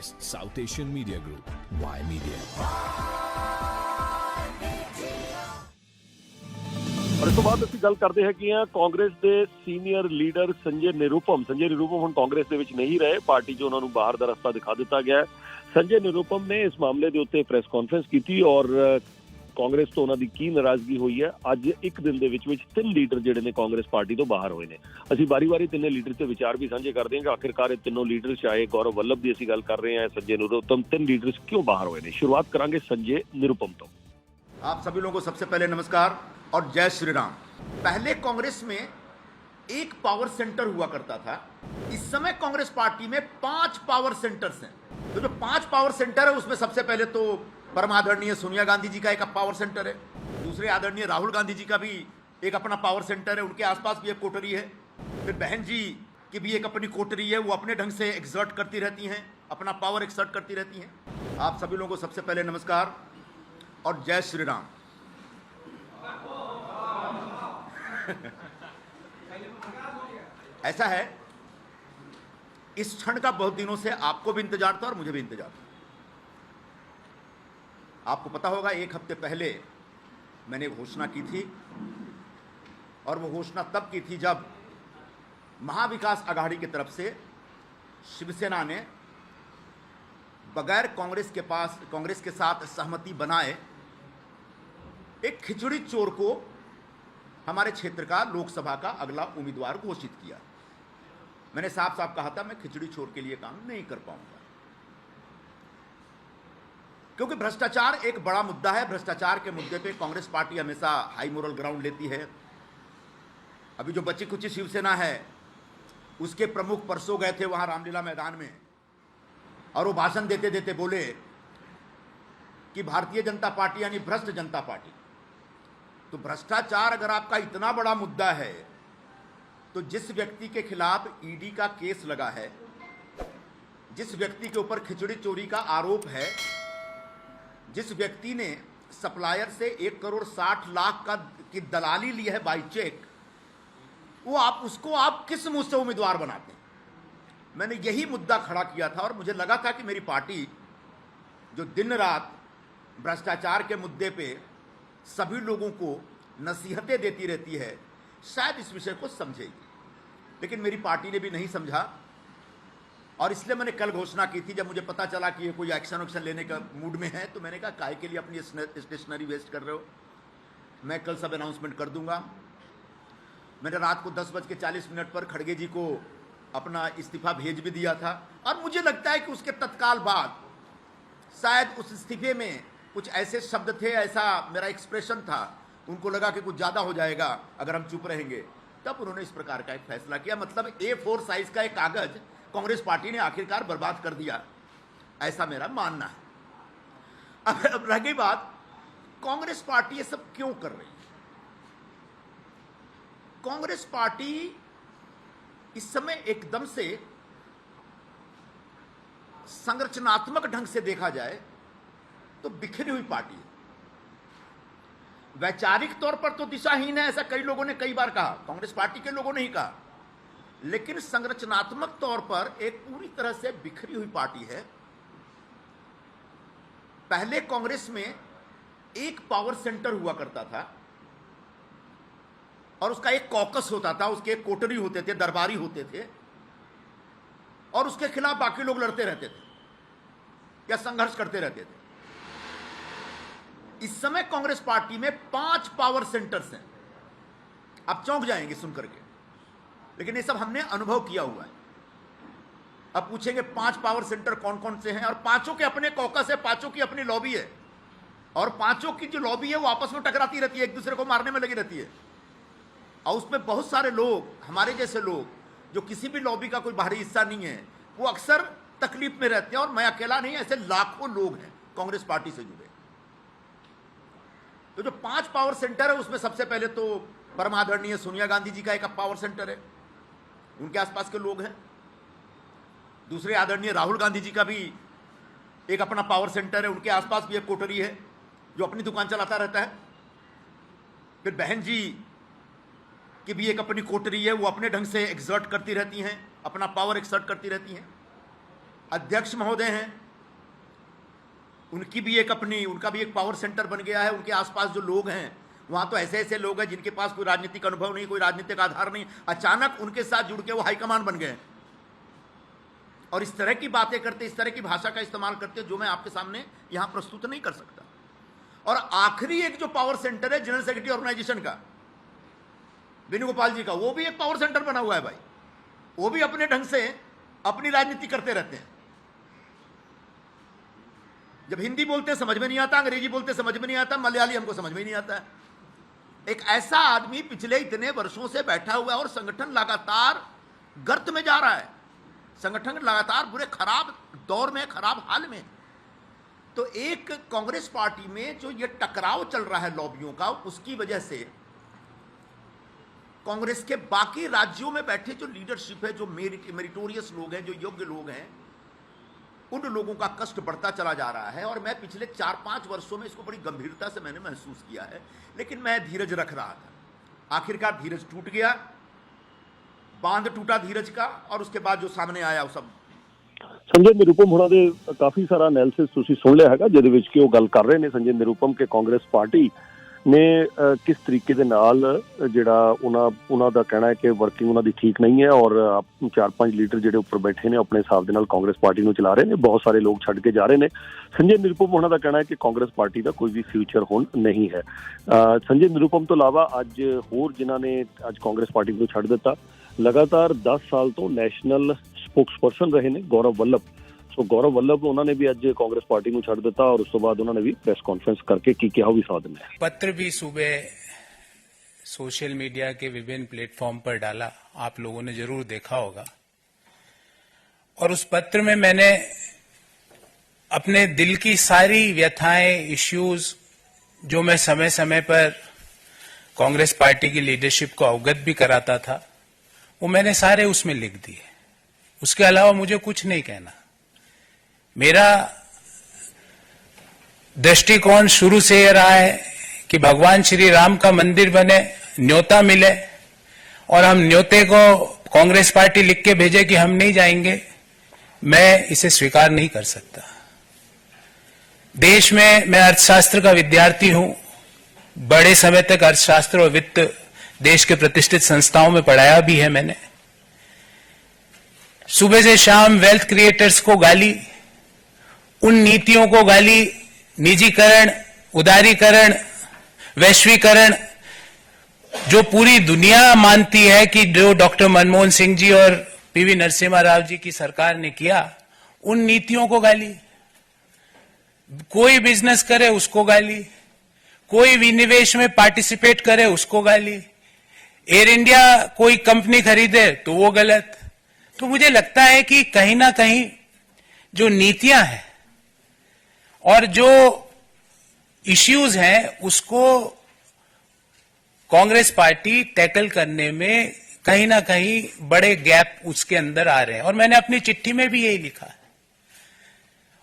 biggest South Asian media group, Y Media. और इस तो बाद ਅਸੀਂ ਗੱਲ ਕਰਦੇ ਹੈਗੇ ਆ ਕਾਂਗਰਸ ਦੇ ਸੀਨੀਅਰ ਲੀਡਰ ਸੰਜੇ ਨਿਰੂਪਮ ਹੁਣ ਕਾਂਗਰਸ ਦੇ ਵਿੱਚ ਨਹੀਂ ਰਹੇ, ਪਾਰਟੀ 'ਚ ਉਹਨਾਂ ਨੂੰ ਬਾਹਰ ਦਾ ਰਸਤਾ ਦਿਖਾ ਦਿੱਤਾ ਗਿਆ। ਸੰਜੇ ਨਿਰੂਪਮ ਨੇ ਇਸ ਮਾਮਲੇ ਦੇ ਉੱਤੇ ਪ੍ਰੈਸ ਕਾਨਫਰੰਸ ਕੀਤੀ ਔਰ ਕਾਂਗਰਸ ਤੋਂ ਉਹਨਾਂ ਦੀ ਕੀ ਨਾਰਾਜ਼ਗੀ ਹੋਈ ਹੈ। ਅੱਜ ਇੱਕ ਦਿਨ ਦੇ ਵਿੱਚ ਤਿੰਨ ਲੀਡਰ ਜਿਹੜੇ ਨੇ ਕਾਂਗਰਸ ਪਾਰਟੀ ਤੋਂ ਬਾਹਰ ਹੋਏ ਨੇ। ਅਸੀਂ ਵਾਰੀ-ਵਾਰੀ ਤਿੰਨੇ ਲੀਡਰ ਤੇ ਵਿਚਾਰ ਵੀ ਸਾਂਝੇ ਕਰਦੇ ਹਾਂ ਕਿ ਆਖਿਰਕਾਰ ਇਹ ਤਿੰਨੋਂ ਲੀਡਰ ਚਾਹੇ ਗੌਰਵ ਵੱਲਭ ਦੀ ਅਸੀਂ ਗੱਲ ਕਰ ਰਹੇ ਹਾਂ, ਸੰਜੇ ਨਿਰੂਪਮ, ਤਿੰਨ ਲੀਡਰਸ ਕਿਉਂ ਬਾਹਰ ਹੋਏ ਨੇ। ਸ਼ੁਰੂਆਤ ਕਰਾਂਗੇ ਸੰਜੇ ਨਿਰੂਪਮ ਤੋਂ। आप सभी लोगों को सबसे पहले नमस्कार और जय श्री राम। पहले कांग्रेस में एक पावर सेंटर हुआ करता था, इस समय कांग्रेस पार्टी में 5 पावर सेंटर्स हैं। तो जो 5 पावर सेंटर है उसमें सबसे पहले तो परम आदरणीय सोनिया गांधी जी का एक पावर सेंटर है, दूसरे आदरणीय राहुल गांधी जी का भी एक अपना पावर सेंटर है, उनके आसपास भी एक कोटरी है। फिर बहन जी की भी एक अपनी कोटरी है, वो अपने ढंग से एक्सर्ट करती रहती हैं, अपना पावर एक्सर्ट करती रहती हैं। आप सभी लोगों को सबसे पहले नमस्कार और जय श्री राम। ऐसा है, इस क्षण का बहुत दिनों से आपको भी इंतजार था और मुझे भी इंतजार था। आपको पता होगा, एक हफ्ते पहले मैंने घोषणा की थी और वो घोषणा तब की थी जब महाविकास अघाड़ी की तरफ से शिवसेना ने बगैर कांग्रेस के साथ सहमति बनाए एक खिचड़ी चोर को हमारे क्षेत्र का लोकसभा का अगला उम्मीदवार घोषित किया। मैंने साफ साफ कहा था, मैं खिचड़ी चोर के लिए काम नहीं कर पाऊंगा, क्योंकि भ्रष्टाचार एक बड़ा मुद्दा है। भ्रष्टाचार के मुद्दे पे कांग्रेस पार्टी हमेशा हाई मोरल ग्राउंड लेती है। अभी जो बची कुची शिवसेना है, उसके प्रमुख परसों गए थे वहां रामलीला मैदान में और वो भाषण देते देते बोले कि भारतीय जनता पार्टी यानी भ्रष्ट जनता पार्टी। तो भ्रष्टाचार अगर आपका इतना बड़ा मुद्दा है, तो जिस व्यक्ति के खिलाफ ईडी का केस लगा है, जिस व्यक्ति के ऊपर खिचड़ी चोरी का आरोप है, जिस व्यक्ति ने सप्लायर से 1,60,00,000 की दलाली ली है बाई चेक, वो उसको आप किस मुंह से उम्मीदवार बनाते हैं? मैंने यही मुद्दा खड़ा किया था और मुझे लगा था कि मेरी पार्टी जो दिन रात भ्रष्टाचार के मुद्दे पे सभी लोगों को नसीहतें देती रहती है, शायद इस विषय को समझेगी, लेकिन मेरी पार्टी ने भी नहीं समझा। और इसलिए मैंने कल घोषणा की थी, जब मुझे पता चला कि ये कोई एक्शन लेने का मूड में है, तो मैंने कहा काहे के लिए अपनी स्टेशनरी वेस्ट कर रहे हो, मैं कल सब अनाउंसमेंट कर दूंगा। मैंने रात को 10:40 पर खड़गे जी को अपना इस्तीफा भेज भी दिया था और मुझे लगता है कि उसके तत्काल बाद शायद उस इस्तीफे में कुछ ऐसे शब्द थे, ऐसा मेरा एक्सप्रेशन था, उनको लगा कि कुछ ज़्यादा हो जाएगा अगर हम चुप रहेंगे, तब उन्होंने इस प्रकार का एक फैसला किया। मतलब A4 साइज का एक कागज कांग्रेस पार्टी ने आखिरकार बर्बाद कर दिया, ऐसा मेरा मानना है। अब रह गई बात, कांग्रेस पार्टी ये सब क्यों कर रही है। कांग्रेस पार्टी इस समय एकदम से संरचनात्मक ढंग से देखा जाए तो बिखरी हुई पार्टी है। वैचारिक तौर पर तो दिशाहीन है, ऐसा कई लोगों ने कई बार कहा, कांग्रेस पार्टी के लोगों ने ही कहा, लेकिन संरचनात्मक तौर पर एक पूरी तरह से बिखरी हुई पार्टी है। पहले कांग्रेस में एक पावर सेंटर हुआ करता था और उसका एक कॉकस होता था, उसके एक कोटरी होते थे, दरबारी होते थे, और उसके खिलाफ बाकी लोग लड़ते रहते थे या संघर्ष करते रहते थे। इस समय कांग्रेस पार्टी में 5 पावर सेंटर्स हैं। आप चौंक जाएंगे सुन करके, लेकिन ये सब हमने अनुभव किया हुआ है। अब पूछेंगे 5 पावर सेंटर कौन कौन से हैं, और पांचों के अपने कॉकस है, पांचों की अपनी लॉबी है, और पांचों की जो लॉबी है वो आपस में टकराती रहती है, एक दूसरे को मारने में लगी रहती है। और उसमें बहुत सारे लोग, हमारे जैसे लोग जो किसी भी लॉबी का कोई बाहरी हिस्सा नहीं है, वो अक्सर तकलीफ में रहते हैं, और मैं अकेला नहीं, ऐसे लाखों लोग हैं कांग्रेस पार्टी से जुड़े। तो जो 5 पावर सेंटर है उसमें सबसे पहले तो परम आदरणीय सोनिया गांधी जी का एक पावर सेंटर है, उनके आसपास के लोग हैं। दूसरे आदरणीय राहुल गांधी जी का भी एक अपना पावर सेंटर है, उनके आसपास भी एक कोटरी है जो अपनी दुकान चलाता रहता है। फिर बहन जी की भी एक अपनी कोटरी है, वो अपने ढंग से एक्सर्ट करती रहती हैं, अपना पावर एक्सर्ट करती रहती हैं। अध्यक्ष महोदय हैं, उनका भी एक पावर सेंटर बन गया है। उनके आसपास जो लोग हैं वहां तो ऐसे ऐसे लोग हैं जिनके पास कोई राजनीतिक अनुभव नहीं, कोई राजनीतिक आधार नहीं, अचानक उनके साथ जुड़ के वो हाईकमान बन गए और इस तरह की बातें करते, इस तरह की भाषा का इस्तेमाल करते जो मैं आपके सामने यहां प्रस्तुत नहीं कर सकता। और आखिरी एक जो पावर सेंटर है जनरल सेक्रेटरी ऑर्गेनाइजेशन का, वेणुगोपाल जी का, वो भी एक पावर सेंटर बना हुआ है भाई। वो भी अपने ढंग से अपनी राजनीति करते रहते हैं। जब हिंदी बोलते समझ में नहीं आता, अंग्रेजी बोलते समझ में नहीं आता, मलयाली हमको समझ में नहीं आता है। एक ऐसा आदमी पिछले इतने वर्षों से बैठा हुआ है और संगठन लगातार गर्त में जा रहा है, संगठन लगातार बुरे खराब दौर में, खराब हाल में। तो एक कांग्रेस पार्टी में जो ये टकराव चल रहा है लॉबियों का, उसकी वजह से कांग्रेस के बाकी राज्यों में बैठे जो लीडरशिप है, जो मेरिटोरियस लोग हैं, जो योग्य लोग हैं, उन लोगों का कष्ट बढ़ता चला जा रहा है। और मैं पिछले 4-5 वर्षों में इसको बड़ी गंभीरता से मैंने महसूस किया है, लेकिन मैं धीरज रख रहा था। आखिरकार धीरज टूट गया, बांध टूटा धीरज का, और उसके बाद जो सामने आया वो सब। संजय निरुपम होना दे काफी सारा एनालिसिस तुसी सुन लिया हैगा, जिहदे विच कि वो गल कर रहे ने संजय निरुपम के कांग्रेस पार्टी ने किस तरीके दे नाल जिहड़ा उन्हां दा कहना है कि वर्किंग उन्हां दी ठीक नहीं है और 4-5 लीडर जिहड़े ऊपर बैठे ने अपने हिसाब दे नाल कांग्रेस पार्टी नूं चला रहे ने, बहुत सारे लोग छड्ड के जा रहे ने। संजय निरुपम होना दा कहना है कि कांग्रेस पार्टी दा कोई भी फ्यूचर हुण नहीं है। संजय निरुपम तो इलावा अज होर जिन्हां ने अज कांग्रेस पार्टी नूं छड्ड दित्ता, लगातार 10 साल तो नैशनल स्पोक्सपर्सन रहे ने गौरव वल्लभ। सो गौरव वल्लभ उन्होंने भी अज कांग्रेस पार्टी को छड़ दिता और उस तो बाद उन्होंने भी प्रेस कॉन्फ्रेंस करके की क्या भी साथ में पत्र भी सुबह सोशल मीडिया के विभिन्न प्लेटफॉर्म पर डाला, आप लोगों ने जरूर देखा होगा। और उस पत्र में मैंने अपने दिल की सारी व्यथाएं, इश्यूज जो मैं समय समय पर कांग्रेस पार्टी की लीडरशिप को अवगत भी कराता था, वो मैंने सारे उसमें लिख दिए। उसके अलावा मुझे कुछ नहीं कहना। मेरा दृष्टिकोण शुरू से यह रहा है कि भगवान श्री राम का मंदिर बने, न्योता मिले, और हम न्योते को कांग्रेस पार्टी लिख के भेजे कि हम नहीं जाएंगे, मैं इसे स्वीकार नहीं कर सकता। देश में मैं अर्थशास्त्र का विद्यार्थी हूं, बड़े समय तक अर्थशास्त्र और वित्त देश के प्रतिष्ठित संस्थाओं में पढ़ाया भी है मैंने। सुबह से शाम वेल्थ क्रिएटर्स को गाली, उन नीतियों को गाली, निजीकरण, उदारीकरण, वैश्वीकरण, जो पूरी दुनिया मानती है कि जो डॉक्टर मनमोहन सिंह जी और पीवी नरसिम्हा राव जी की सरकार ने किया, उन नीतियों को गाली। कोई बिजनेस करे उसको गाली, कोई विनिवेश में पार्टिसिपेट करे उसको गाली, एयर इंडिया कोई कंपनी खरीदे तो वो गलत। तो मुझे लगता है कि कहीं ना कहीं जो नीतियां हैं और जो इश्यूज हैं उसको कांग्रेस पार्टी टैकल करने में कहीं ना कहीं बड़े गैप उसके अंदर आ रहे हैं। और मैंने अपनी चिट्ठी में भी यही लिखा है।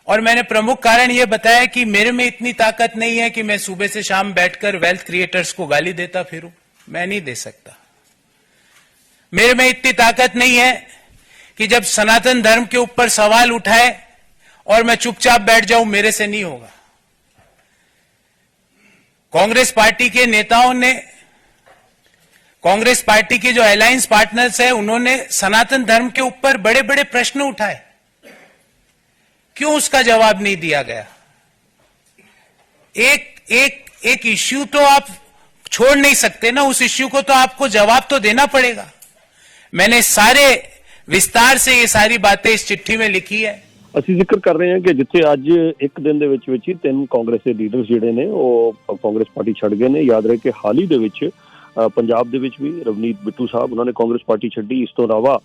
और मैंने प्रमुख कारण यह बताया कि मेरे में इतनी ताकत नहीं है कि मैं सुबह से शाम बैठकर वेल्थ क्रिएटर्स को गाली देता फिरूं, मैं नहीं दे सकता। मेरे में इतनी ताकत नहीं है कि जब सनातन धर्म के ऊपर सवाल उठाए और मैं चुपचाप बैठ जाऊं, मेरे से नहीं होगा। कांग्रेस पार्टी के नेताओं ने, कांग्रेस पार्टी के जो अलायंस पार्टनर्स हैं, उन्होंने सनातन धर्म के ऊपर बड़े बड़े प्रश्न उठाए, क्यों उसका जवाब नहीं दिया गया? एक इश्यू तो आप छोड़ नहीं सकते ना, उस इश्यू को तो आपको जवाब तो देना पड़ेगा। मैंने सारे विस्तार से ये सारी बातें इस चिट्ठी में लिखी है। ਅਸੀਂ ਜ਼ਿਕਰ ਕਰ ਰਹੇ ਹਾਂ ਕਿ ਜਿੱਥੇ ਅੱਜ ਇੱਕ ਦਿਨ ਦੇ ਵਿੱਚ ਹੀ 3 ਕਾਂਗਰਸ ਦੇ ਲੀਡਰਸ ਜਿਹੜੇ ਨੇ ਉਹ ਕਾਂਗਰਸ ਪਾਰਟੀ ਛੱਡ ਗਏ ਨੇ। ਯਾਦ ਰਹੇ ਕਿ ਹਾਲ ਹੀ ਦੇ ਵਿੱਚ ਪੰਜਾਬ ਦੇ ਵਿੱਚ ਵੀ ਰਵਨੀਤ ਬਿੱਟੂ ਸਾਹਿਬ ਉਹਨਾਂ ਨੇ ਕਾਂਗਰਸ ਪਾਰਟੀ ਛੱਡੀ। ਇਸ ਤੋਂ ਇਲਾਵਾ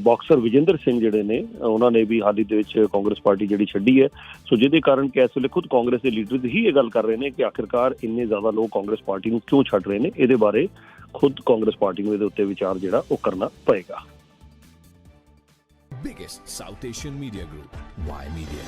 ਬਾਕਸਰ ਵਿਜੇਂਦਰ ਸਿੰਘ ਜਿਹੜੇ ਨੇ ਉਹਨਾਂ ਨੇ ਵੀ ਹਾਲ ਹੀ ਦੇ ਵਿੱਚ ਕਾਂਗਰਸ ਪਾਰਟੀ ਜਿਹੜੀ ਛੱਡੀ ਹੈ। ਸੋ ਜਿਹਦੇ ਕਾਰਨ ਕਿ ਇਸ ਵੇਲੇ ਖੁਦ ਕਾਂਗਰਸ ਦੇ ਲੀਡਰਸ ਹੀ ਇਹ ਗੱਲ ਕਰ ਰਹੇ ਨੇ ਕਿ ਆਖਿਰਕਾਰ ਇੰਨੇ ਜ਼ਿਆਦਾ ਲੋਕ ਕਾਂਗਰਸ ਪਾਰਟੀ ਨੂੰ ਕਿਉਂ ਛੱਡ ਰਹੇ ਨੇ। ਇਹਦੇ ਬਾਰੇ ਖੁਦ ਕਾਂਗਰਸ ਪਾਰਟੀ ਨੂੰ ਇਹਦੇ ਉੱਤੇ ਵਿਚਾਰ ਜਿਹੜਾ ਉਹ ਕਰਨਾ ਪਏਗਾ। Biggest South Asian media group, Y Media.